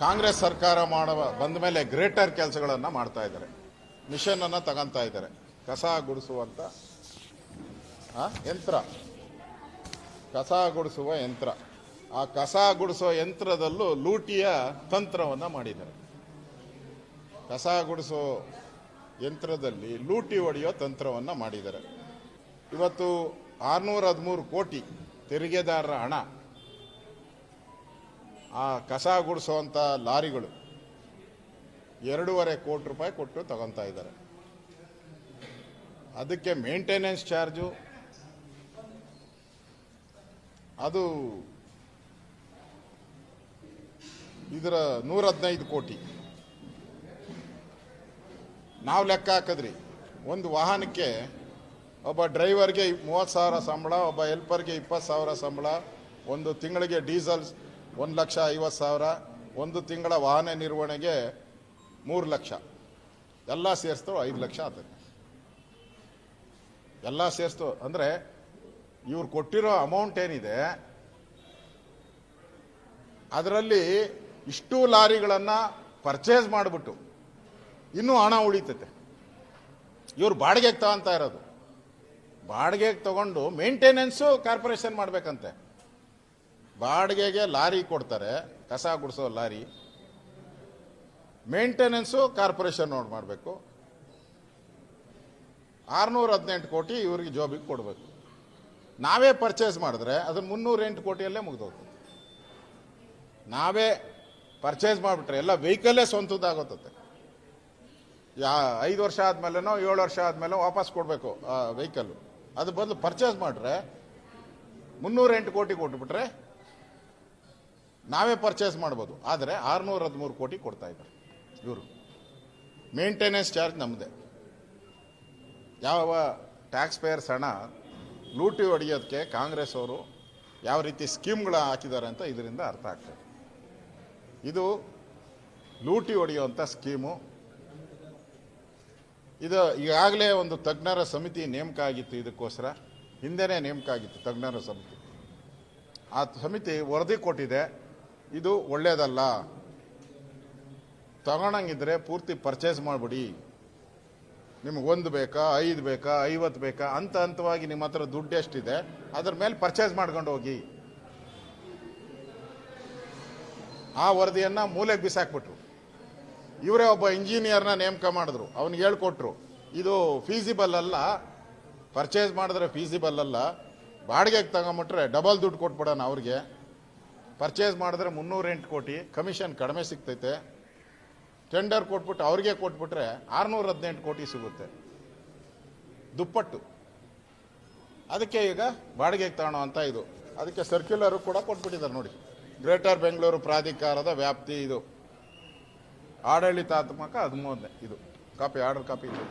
ಕಾಂಗ್ರೆಸ್ ಸರ್ಕಾರ ಬಂದ ಮೇಲೆ ಗ್ರೇಟರ್ ಕೆಲಸಗಳನ್ನು ಮಾಡ್ತಾ ಇದ್ದಾರೆ. ಮಿಷನ್ ಅನ್ನು ತಗೊಂತಾ ಇದ್ದಾರೆ. ಕಸ ಗುಡಿಸುವಂತ ಯಂತ್ರ, ಕಸ ಗುಡಿಸುವ ಯಂತ್ರ. ಆ ಕಸ ಗುಡಿಸುವ ಯಂತ್ರದಲ್ಲೂ ಲೂಟಿಯ ತಂತ್ರವನ್ನು ಮಾಡಿದ್ದಾರೆ. ಕಸ ಗುಡಿಸೋ ಯಂತ್ರದಲ್ಲಿ ಲೂಟಿ ಹೊಡೆಯೋ ತಂತ್ರವನ್ನು ಮಾಡಿದ್ದಾರೆ. ಇವತ್ತು 613 ಕೋಟಿ ತೆರಿಗೆದಾರರ ಹಣ ಆ ಕಸ ಗುಡಿಸುವಂಥ ಲಾರಿಗಳು 2.5 ಕೋಟಿ ರೂಪಾಯಿ ಕೊಟ್ಟು ತಗೊತಾ ಇದ್ದಾರೆ. ಅದಕ್ಕೆ ಮೇಂಟೆನೆನ್ಸ್ ಚಾರ್ಜು ಅದು ಇದರ 115 ಕೋಟಿ. ನಾವು ಲೆಕ್ಕ ಹಾಕಿದ್ರಿ, ಒಂದು ವಾಹನಕ್ಕೆ ಒಬ್ಬ ಡ್ರೈವರ್ಗೆ 30,000 ಸಂಬಳ, ಒಬ್ಬ ಹೆಲ್ಪರ್ಗೆ 20,000 ಸಂಬಳ, ಒಂದು ತಿಂಗಳಿಗೆ ಡೀಸೆಲ್ 1,50,000, ಒಂದು ತಿಂಗಳ ವಾಹನ ನಿರ್ವಹಣೆಗೆ 3 ಲಕ್ಷ, ಎಲ್ಲ ಸೇರಿಸ್ತು 5 ಲಕ್ಷ ಆಗ್ತದೆ. ಎಲ್ಲ ಸೇರಿಸ್ತು ಅಂದರೆ ಇವ್ರು ಕೊಟ್ಟಿರೋ ಅಮೌಂಟ್ ಏನಿದೆ ಅದರಲ್ಲಿ ಇಷ್ಟು ಲಾರಿಗಳನ್ನು ಪರ್ಚೇಸ್ ಮಾಡಿಬಿಟ್ಟು ಇನ್ನೂ ಹಣ ಉಳಿತೈತೆ. ಇವ್ರು ಬಾಡಿಗೆಗೆ ತಗೊಂತಾ ಇರೋದು. ಬಾಡಿಗೆಗೆ ತಗೊಂಡು ಮೇಂಟೆನೆನ್ಸು ಕಾರ್ಪೊರೇಷನ್ ಮಾಡಬೇಕಂತೆ. ಬಾಡಿಗೆಗೆ ಲಾರಿ ಕೊಡ್ತಾರೆ, ಕಸ ಗುಡಿಸೋ ಲಾರಿ. ಮೇಂಟೆನೆನ್ಸು ಕಾರ್ಪೊರೇಷನ್ ನೋಡಿ ಮಾಡಬೇಕು. 618 ಕೋಟಿ ಇವ್ರಿಗೆ ಜಾಬಿಗೆ ಕೊಡಬೇಕು. ನಾವೇ ಪರ್ಚೇಸ್ ಮಾಡಿದ್ರೆ ಅದನ್ನು 308 ಕೋಟಿಯಲ್ಲೇ ಮುಗಿದೋಗ್ತದೆ. ನಾವೇ ಪರ್ಚೇಸ್ ಮಾಡಿಬಿಟ್ರೆ ಎಲ್ಲ ವೆಹಿಕಲ್ಲೇ ಸ್ವಂತದ್ದಾಗೋತತೆ. 5 ವರ್ಷ ಆದಮೇಲೆನೋ 7 ವರ್ಷ ಆದಮೇಲೆ ವಾಪಸ್ ಕೊಡಬೇಕು ಆ ವೆಹಿಕಲ್ಲು. ಅದು ಬದಲು ಪರ್ಚೇಸ್ ಮಾಡಿದ್ರೆ 308 ಕೋಟಿ ಕೊಟ್ಬಿಟ್ರೆ ನಾವೇ ಪರ್ಚೇಸ್ ಮಾಡ್ಬೋದು. ಆದರೆ 613 ಕೋಟಿ ಕೊಡ್ತಾ ಇದ್ದಾರೆ ಇವರು. ಮೇಂಟೆನೆನ್ಸ್ ಚಾರ್ಜ್ ನಮ್ಮದೇ. ಯಾವ ಟ್ಯಾಕ್ಸ್ ಪೇಯರ್ಸ್ ಹಣ ಲೂಟಿ ಹೊಡೆಯೋದಕ್ಕೆ ಕಾಂಗ್ರೆಸ್ ಅವರು ಯಾವ ರೀತಿ ಸ್ಕೀಮ್ಗಳ ಹಾಕಿದ್ದಾರೆ ಅಂತ ಇದರಿಂದ ಅರ್ಥ ಆಗ್ತದೆ. ಇದು ಲೂಟಿ ಹೊಡೆಯುವಂಥ ಸ್ಕೀಮು. ಇದು ಈಗಾಗಲೇ ಒಂದು ತಜ್ಞರ ಸಮಿತಿ ನೇಮಕ ಆಗಿತ್ತು. ಇದಕ್ಕೋಸ್ಕರ ಹಿಂದೆನೇ ನೇಮಕ ಆಗಿತ್ತು ತಜ್ಞರ ಸಮಿತಿ. ಆ ಸಮಿತಿ ವರದಿ ಕೊಟ್ಟಿದೆ, ಇದು ಒಳ್ಳೆಯದಲ್ಲ, ತಗೊಳಂಗಿದ್ರೆ ಪೂರ್ತಿ ಪರ್ಚೇಸ್ ಮಾಡಿಬಿಡಿ. ನಿಮ್ಗೆ 1 ಬೇಕಾ, 5 ಬೇಕಾ, 50 ಬೇಕಾ, ಹಂತವಾಗಿ ನಿಮ್ಮ ಹತ್ರ ದುಡ್ಡು ಎಷ್ಟಿದೆ ಅದ್ರ ಮೇಲೆ ಪರ್ಚೇಸ್ ಮಾಡ್ಕೊಂಡು ಹೋಗಿ. ಆ ವರದಿಯನ್ನು ಮೂಲೆಗೆ ಬಿಸಾಕ್ಬಿಟ್ರು. ಇವರೇ ಒಬ್ಬ ಇಂಜಿನಿಯರ್ನ ನೇಮಕ ಮಾಡಿದ್ರು. ಅವನಿಗೆ ಹೇಳ್ಕೊಟ್ರು, ಇದು ಫೀಸಿಬಲ್ ಅಲ್ಲ, ಪರ್ಚೇಸ್ ಮಾಡಿದ್ರೆ ಫೀಸಿಬಲ್ ಅಲ್ಲ, ಬಾಡಿಗೆಗೆ ತಗೊಂಬಿಟ್ರೆ ಡಬಲ್ ದುಡ್ಡು ಕೊಟ್ಬಿಡೋಣ ಅವ್ರಿಗೆ. ಪರ್ಚೇಸ್ ಮಾಡಿದ್ರೆ 308 ಕೋಟಿ, ಕಮಿಷನ್ ಕಡಿಮೆ ಸಿಗ್ತೈತೆ. ಟೆಂಡರ್ ಕೊಟ್ಬಿಟ್ಟು ಅವ್ರಿಗೆ ಕೊಟ್ಬಿಟ್ರೆ 618 ಕೋಟಿ ಸಿಗುತ್ತೆ, ದುಪ್ಪಟ್ಟು. ಅದಕ್ಕೆ ಈಗ ಬಾಡಿಗೆಗೆ ತಗೊಳ್ಳೋ ಅಂತ ಇದು. ಅದಕ್ಕೆ ಸರ್ಕ್ಯುಲರು ಕೂಡ ಕೊಟ್ಬಿಟ್ಟಿದ್ದಾರೆ ನೋಡಿ. ಗ್ರೇಟರ್ ಬೆಂಗಳೂರು ಪ್ರಾಧಿಕಾರದ ವ್ಯಾಪ್ತಿ ಇದು, ಆಡಳಿತಾತ್ಮಕ 13ನೇ ಇದು ಕಾಪಿ, ಆರ್ಡರ್ ಕಾಪಿ ಇದು.